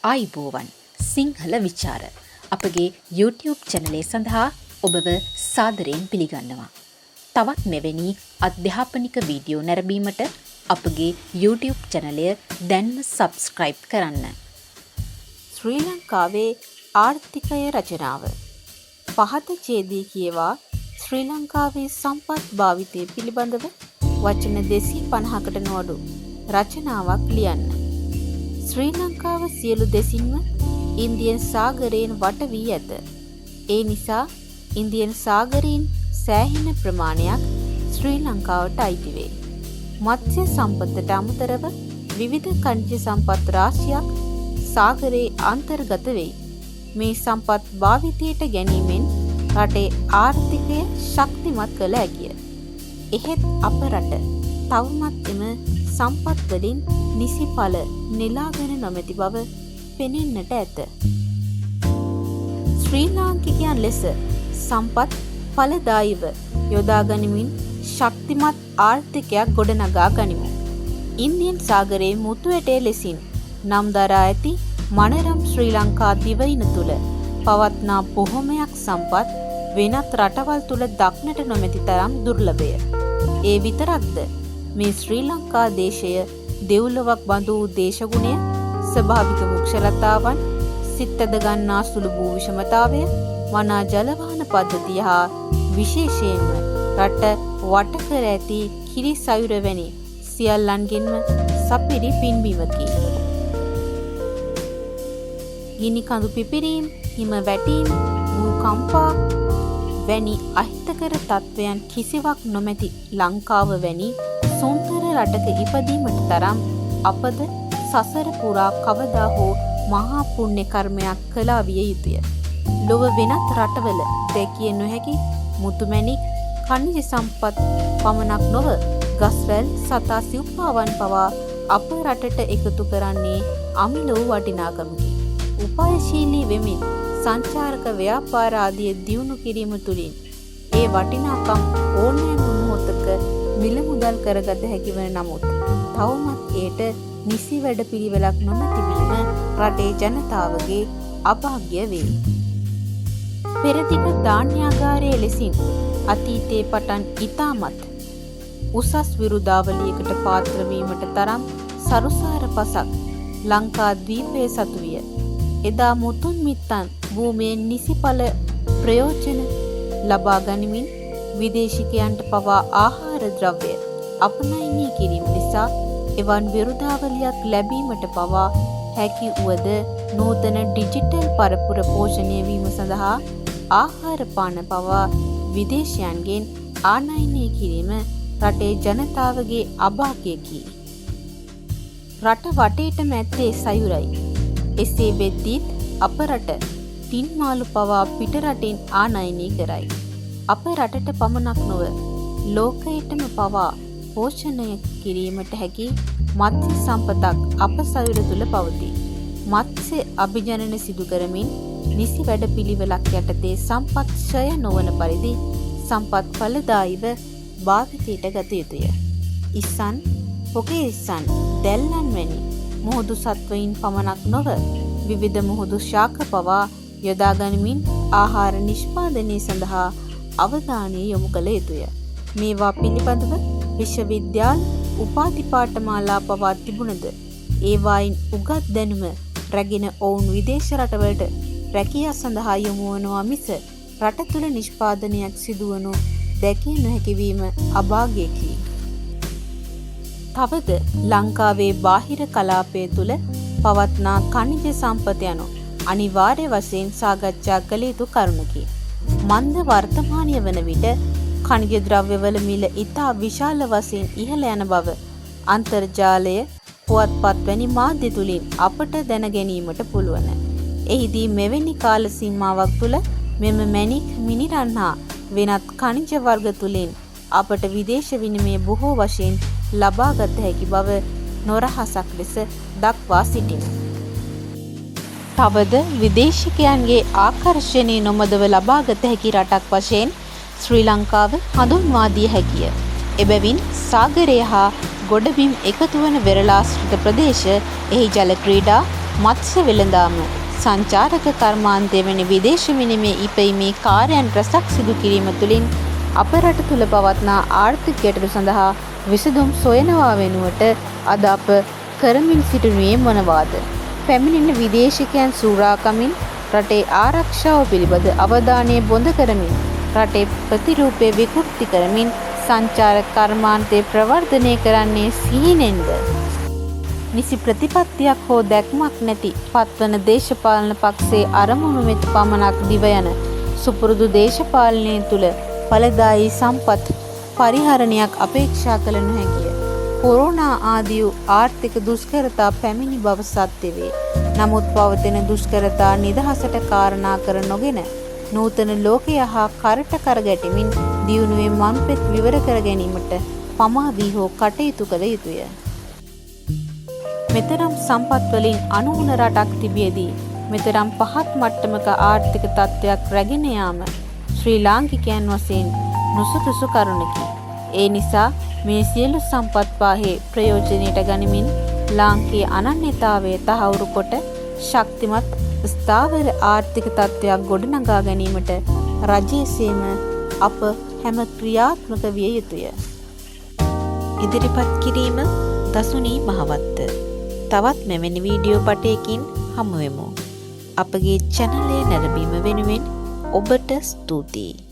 ආයිබෝවන් සිංහල විචාර අපගේ YouTube චැනලය සඳහා ඔබව සාදරයෙන් පිළිගන්නවා. තවත් මෙවැනි අධ්‍යාපනික වීඩියෝ නැරඹීමට අපගේ YouTube චැනලය දැන්ම සබ්ස්ක්‍රයිබ් කරන්න. ශ්‍රී ලංකාවේ ආර්ථිකය රචනාව පහත ඡේදයේ කියවා ශ්‍රී ලංකාවේ සම්පත් භාවිතය පිළිබඳව වචන 250කට නොඅඩු රචනාවක් ලියන්න. ශ්‍රී ලංකාව සියලු දෙසින්ම ඉන්දියන් සාගරයෙන් වට වී ඇත. ඒ නිසා ඉන්දියන් සාගරයෙන් සෑහෙන ප්‍රමාණයක් ශ්‍රී ලංකාවට අයිති වේ. මත්ස්‍ය සම්පතට අමතරව විවිධ ඛනිජ සම්පත් රාශියක් සාගරයේ අන්තර්ගත වෙයි. මේ සම්පත් භාවිතයට ගැනීමෙන් රටේ ආර්ථිකය ශක්තිමත් කළ හැකිය. එහෙත් අප රට තවමත් එම සම්පත් වලින් නිසි ඵල නෙලාගෙන නොමැති බව පෙනෙන්නට ඇත. ශ්‍රී ලාංකිකයන් ලෙස සම්පත් ඵලදායීව යොදා ගනිමින් ශක්තිමත් ආර්ථිකයක් ගොඩනගා ගනිමු. ඉන්දියන් සාගරයේ මුතු ඇටයේ ලෙසින් නම් දරා ඇති මනරම් ශ්‍රී ලංකා දිවයින තුල පවත්නා බොහොමයක් සම්පත් වෙනත් රටවල් තුල දක්නට නොමැති තරම් දුර්ලභය. ඒ විතරක්ද මේ ශ්‍රී ලංකා දේශය දෙව්ලොවක් බඳු වූ දේශගුණය, ස්වභාවික වෘක්ෂලතාවන්, සිත්ද ගන්නා සුළු භූ විෂමතාවය, වනා ජලවාහන පද්ධතිය හා විශේෂයෙන්ම රට වට කර ඇති කිරි සයුර වැනි සියල්ලන්ගෙන්ම සපිරි පින්බිමකි. ගිනි කඳු පිපිරීම්, හිම වැටීම්, භූකම්පා වැනි අහිතකර තත්වයන් කිසිවක් නොමැති ලංකාව වැනි සුන්දර රටක ඉපදීමට තරම් අපද සසර පුරා කවදා හෝ මහා පුණ්‍ය කර්මයක් කළා විය යුතුය. ලොව වෙනත් රටවල දැකිය නොහැකි මුතුමැණික් ඛනිජ සම්පත් පමණක් නොව ගස්වැල් සතා සිව්පාවන් පවා අප රටට එකතු කරන්නේ අමිලෝ වටිනාකමකි. උපායශීලී වෙමින් සංචාරක ව්‍යාපාර ආදිය දියුණු කිරීම තුළින් ඒ වටිනාකම් ඕනෑම මොහොතක මිල මුදල් කරගත හැකි වන නමුත් තවමත් ඒට නිසි වැඩපිළිවෙලක් නොමැති වීම රටේ ජනතාවගේ අභාග්‍ය වේ. පෙරදිග ධාන්‍යාගාරයේ ලෙසින් අතීතයේ පටන් ඉතාමත් උසස් විරුදාවලියකට පාත්‍ර වීමට තරම් සරුසාර පසක් ලංකා ද්වීපයේ සතු විය. එදා මුතුන් මිත්තන් භූමියෙන් නිසිඵල ප්‍රයෝජන ලබා ගනිමින් විදේශිකයන්ට පවා ආහාර ද්‍රව්‍ය අපනයනය කිරීම නිසා එවන් විරුදාවලියක් ලැබීමට පවා හැකි වුවද නූතන ඩිජිටල් පරපුර පෝෂණය වීම සඳහා ආහාර පාන පවා විදේශයන්ගෙන් ආනයනය කිරීම රටේ ජනතාවගේ අභාග්‍යකි. රට වටේටම ඇත්තේ සයුරයි. එසේ වෙද්දීත් අප රට තින් මාළු පවා පිට රටින් ආනයනය කරයි. අප රටට පමණක් නොව ලෝකයටම පවා පෝෂණය කිරීමට හැකි මත්ස්‍ය සම්පතක් අප සයුර තුල පවතී. මත්ස්‍ය අභිජනන සිදු කරමින් නිසි වැඩපිළිවෙලක් යටතේ සම්පත් ක්ෂය නොවන පරිදි සම්පත් ඵලදායීව භාවිතයට ගත යුතුය. ඉස්සන්, පොකේ ඉස්සන්, දැල්ලන් වැනි මුහුදු සත්වයින් පමණක් නොව විවිධ මුහුදු ශාක පවා යොදා ගනිමින් ආහාර නිෂ්පාදනය සඳහා අවධානය යොමු කළ යුතුය. මේවා පිළිබඳව විශ්වවිද්‍යාල උපාධි පාඨමාලා පවා තිබුණද ඒවායින් උගත් දැනුම රැගෙන ඔවුන් විදේශ රටවලට රැකියා සඳහා යොමු වනවා මිස රට තුළ නිෂ්පාදනයක් සිදුවනු දැකිය නොහැකි වීම අභාග්‍යකි. තවද ලංකාවේ බාහිර කලාපය තුළ පවත්නා ඛනිජ සම්පත යනු අනිවාර්ය වශයෙන් සාකච්ඡා කළ යුතු කරුණකි. මන්ද වර්තමානය වන විට ඛනිජ ද්‍රව්‍යවල මිල ඉතා විශාල වශයෙන් ඉහළ යන බව අන්තර්ජාලය, පුවත්පත් වැනි මාධ්‍ය තුලින් අපට දැන ගැනීමට පුළුවන්. එහිදී මෙවැනි කාල සීමාවක් තුළ මෙම මැණික්, මිනිරන් හා වෙනත් ඛනිජ වර්ග තුලින් අපට විදේශ විනිමය බොහෝ වශයෙන් ලබාගත හැකි බව නොරහසක් ලෙස දක්වා සිටිනවා. තවද විදේශිකයන්ගේ ආකර්ෂණය නොමදව ලබාගත හැකි රටක් වශයෙන් ශ්‍රී ලංකාව හඳුන්වා දිය හැකිය. එබැවින් සාගරය හා ගොඩබිම් එකතු වන වෙරළාශ්‍රිත ප්‍රදේශ, එහි ජල ක්‍රීඩා, මත්ස්‍ය වෙළඳාම, සංචාරක කර්මාන්තය වැනි විදේශ විනිමය ඉපැයීමේ කාර්යයන් රැසක් සිදු කිරීම තුළින් අප රට තුළ පවත්නා ආර්ථික ගැටලු සඳහා විසඳුම් සොයනවා වෙනුවට අද අප කරමින් සිටිනුයේ මොනවාද? පැමිණෙන විදේශිකයන් සූරාකමින් රටේ ආරක්ෂාව පිළිබඳ අවධානය බොඳ කරමින් රටේ ප්‍රතිරූපය විකෘති කරමින් සංචාරක කර්මාන්තය ප්‍රවර්ධනය කරන්නේ සිහිනෙන්ද? නිසි ප්‍රතිපත්තියක් හෝ දැක්මක් නැති පත්වන දේශපාලන පක්ෂයේ අරමුණු වෙත පමණක් දිව යන සුපුරුදු දේශපාලනය තුළ ඵලදායී සම්පත් පරිහරණයක් අපේක්ෂා කළ නොහැකිය. කොරෝනා ආදී ආර්ථික දුෂ්කරතා පැමිණි බව සත්‍ය වේ. නමුත් පවතින දුෂ්කරතා නිදහසට කාරණා කර නොගෙන නූතන ලෝකය හා කරට කර ගැටෙමින් දියුණුවේ මන්පෙත් විවර කර ගැනීමට පමා වී හෝ කටයුතු කළ යුතුය. මෙතරම් සම්පත් වලින් අනුවුණ රටක් තිබියදී මෙතරම් පහත් මට්ටමක ආර්ථික තත්ත්වයක් රැගෙන යාම ශ්‍රී ලාංකිකයන් වශයෙන් නුසුදුසු කරුණකි. ඒ නිසා මේ සියලු සම්පත් වාහේ ප්‍රයෝජනයට ගනිමින් ලාංකීය අනන්‍යතාවය තහවුරු කොට ශක්තිමත් ස්ථාවර ආර්ථික තත්ත්වයක් ගොඩනගා ගැනීමට රජයේසීම අප හැම ක්‍රියාත්මක විය යුතුය. ඉදිරිපත් කිරීම දසුනී මහවත්ත. තවත් මෙවැනි වීඩියෝ පටයකින් හමුවෙමු. අපගේ චැනලය නැරඹීම වෙනුවෙන් ඔබට ස්තුතියි.